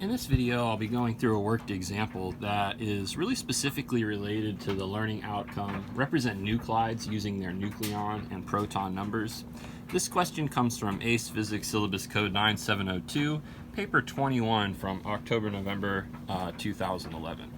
In this video, I'll be going through a worked example that is really specifically related to the learning outcome, represent nuclides using their nucleon and proton numbers. This question comes from ACE Physics Syllabus Code 9702, paper 21 from October-November 2011.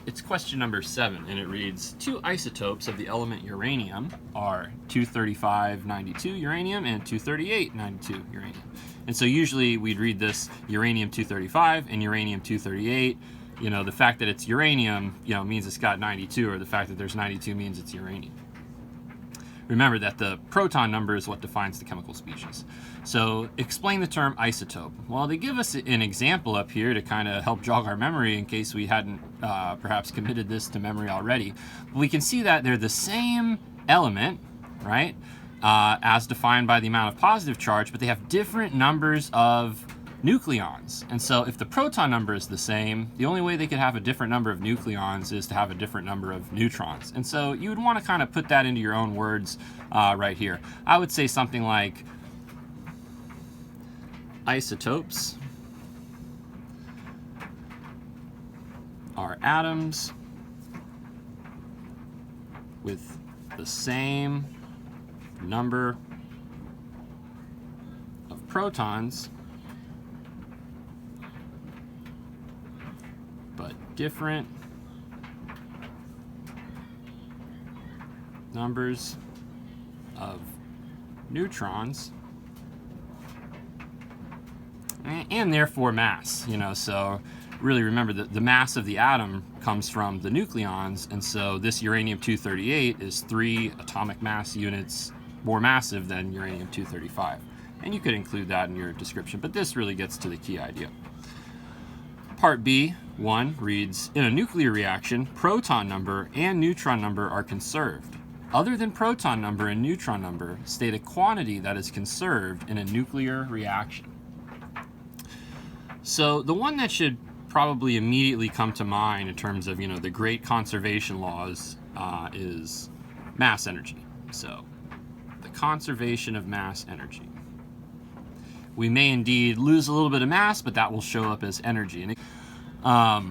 It's question number 7, and it reads, two isotopes of the element uranium are 235-92 uranium and 238-92 uranium. And so usually we'd read this uranium-235 and uranium-238. You know, the fact that it's uranium, means it's got 92, or the fact that there's 92 means it's uranium. Remember that the proton number is what defines the chemical species. So explain the term isotope. Well, they give us an example up here to kind of help jog our memory in case we hadn't perhaps committed this to memory already. But we can see that they're the same element, right, as defined by the amount of positive charge, but they have different numbers of nucleons. And so if the proton number is the same, the only way they could have a different number of nucleons is to have a different number of neutrons. And so you would want to kind of put that into your own words right here. I would say something like isotopes are atoms with the same number of protons but different numbers of neutrons and therefore mass. So really remember that the mass of the atom comes from the nucleons, and so this uranium-238 is 3 atomic mass units more massive than uranium-235. And you could include that in your description, but this really gets to the key idea. Part B, 1, reads, in a nuclear reaction, proton number and neutron number are conserved. Other than proton number and neutron number, state a quantity that is conserved in a nuclear reaction. So the one that should probably immediately come to mind in terms of, the great conservation laws is mass energy. So the conservation of mass energy. We may indeed lose a little bit of mass, but that will show up as energy. But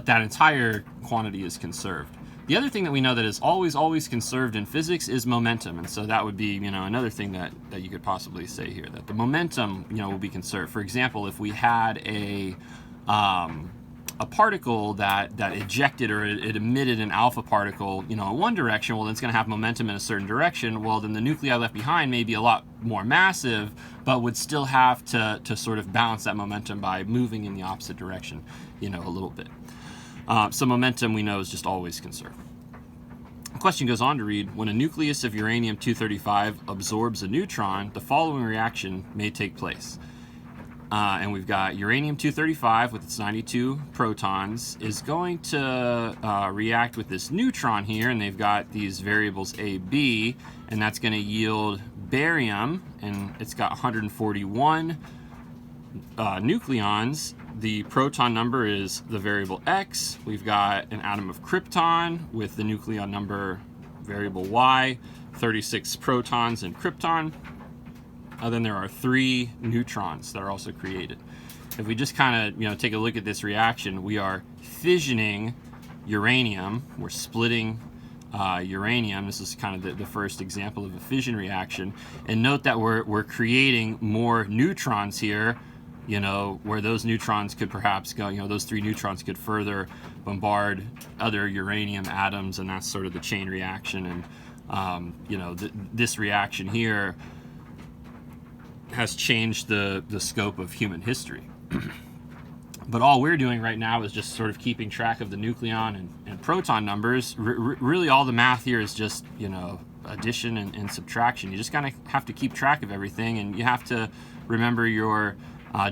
that entire quantity is conserved. The other thing that we know that is always conserved in physics is momentum. And so that would be, another thing that you could possibly say here, that the momentum, will be conserved. For example, if we had a particle that ejected or it emitted an alpha particle, in one direction, well, then it's going to have momentum in a certain direction. Well, then the nuclei left behind may be a lot more massive, but would still have to sort of balance that momentum by moving in the opposite direction, a little bit. So momentum, we know, is just always conserved. The question goes on to read, when a nucleus of uranium-235 absorbs a neutron, the following reaction may take place. And we've got uranium-235 with its 92 protons is going to react with this neutron here, and they've got these variables A, B, and that's going to yield barium, and it's got 141 nucleons. The proton number is the variable X. We've got an atom of krypton with the nucleon number variable Y, 36 protons in krypton. Then there are 3 neutrons that are also created. If we just kind of take a look at this reaction, we are fissioning uranium. We're splitting uranium. This is kind of the first example of a fission reaction. And note that we're creating more neutrons here, where those neutrons could perhaps go, those 3 neutrons could further bombard other uranium atoms, and that's sort of the chain reaction. And, this reaction here has changed the scope of human history. But all we're doing right now is just sort of keeping track of the nucleon and proton numbers. Really all the math here is just, addition and subtraction. You just kind of have to keep track of everything, and you have to remember your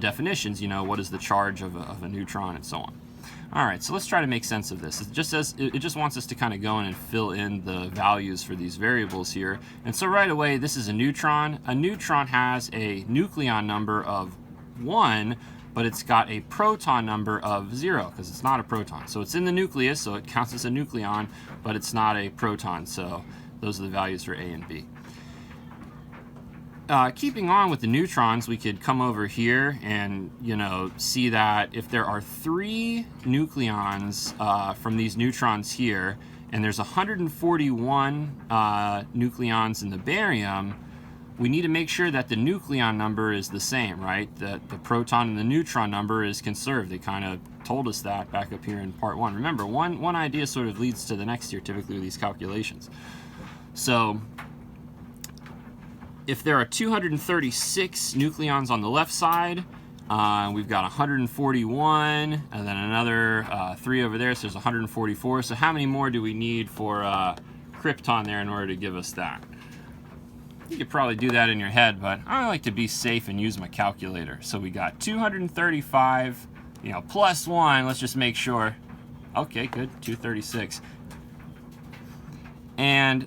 definitions, what is the charge of a neutron and so on. All right, so let's try to make sense of this. It just wants us to kind of go in and fill in the values for these variables here. And so right away, this is a neutron. A neutron has a nucleon number of 1, but it's got a proton number of 0 because it's not a proton. So it's in the nucleus, so it counts as a nucleon, but it's not a proton. So those are the values for A and B. keeping on with the neutrons, we could come over here and, see that if there are 3 nucleons from these neutrons here, and there's 141 nucleons in the barium, we need to make sure that the nucleon number is the same, right? That the proton and the neutron number is conserved. They kind of told us that back up here in part 1. Remember, one idea sort of leads to the next here, typically with these calculations. So if there are 236 nucleons on the left side, we've got 141, and then another 3 over there, so there's 144. So how many more do we need for krypton there in order to give us that? You could probably do that in your head, but I like to be safe and use my calculator. So we got 235, plus 1, let's just make sure. Okay, good, 236. And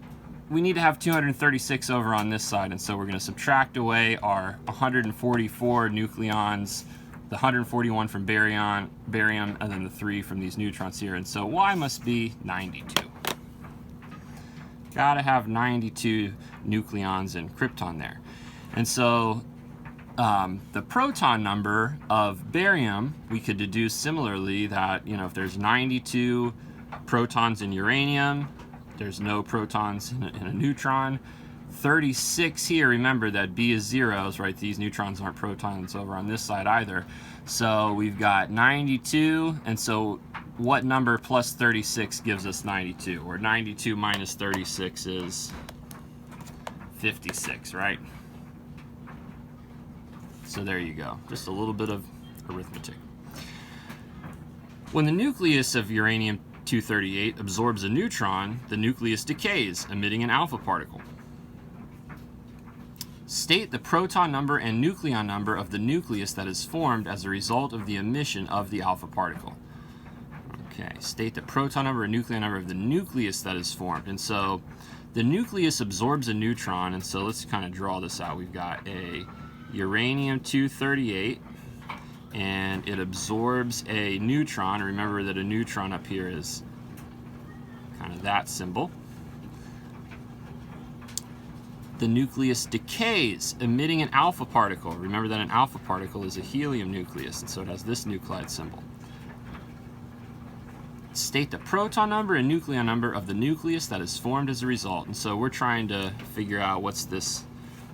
we need to have 236 over on this side, and so we're going to subtract away our 144 nucleons, the 141 from barium, and then the 3 from these neutrons here, and so Y must be 92. Gotta have 92 nucleons in krypton there. And so the proton number of barium, we could deduce similarly that, if there's 92 protons in uranium, there's no protons in a neutron. 36 here, remember that B is zeros, right? These neutrons aren't protons over on this side either. So we've got 92, and so what number plus 36 gives us 92? Or 92 minus 36 is 56, right? So there you go. Just a little bit of arithmetic. When the nucleus of uranium-238 absorbs a neutron, the nucleus decays, emitting an alpha particle. State the proton number and nucleon number of the nucleus that is formed as a result of the emission of the alpha particle. Okay, state the proton number and nucleon number of the nucleus that is formed. And so the nucleus absorbs a neutron, and so let's kind of draw this out. We've got a uranium-238, and it absorbs a neutron. Remember that a neutron up here is kind of that symbol. The nucleus decays, emitting an alpha particle. Remember that an alpha particle is a helium nucleus, and so it has this nuclide symbol. State the proton number and nucleon number of the nucleus that is formed as a result. And so we're trying to figure out what's this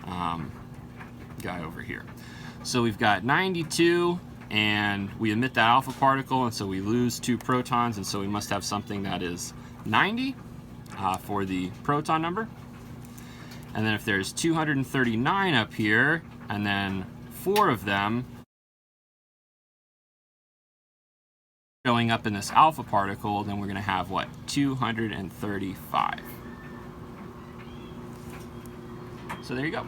guy over here. So we've got 92, and we emit that alpha particle, and so we lose 2 protons, and so we must have something that is 90 for the proton number. And then if there's 239 up here, and then 4 of them showing up in this alpha particle, then we're going to have what? 235. So there you go.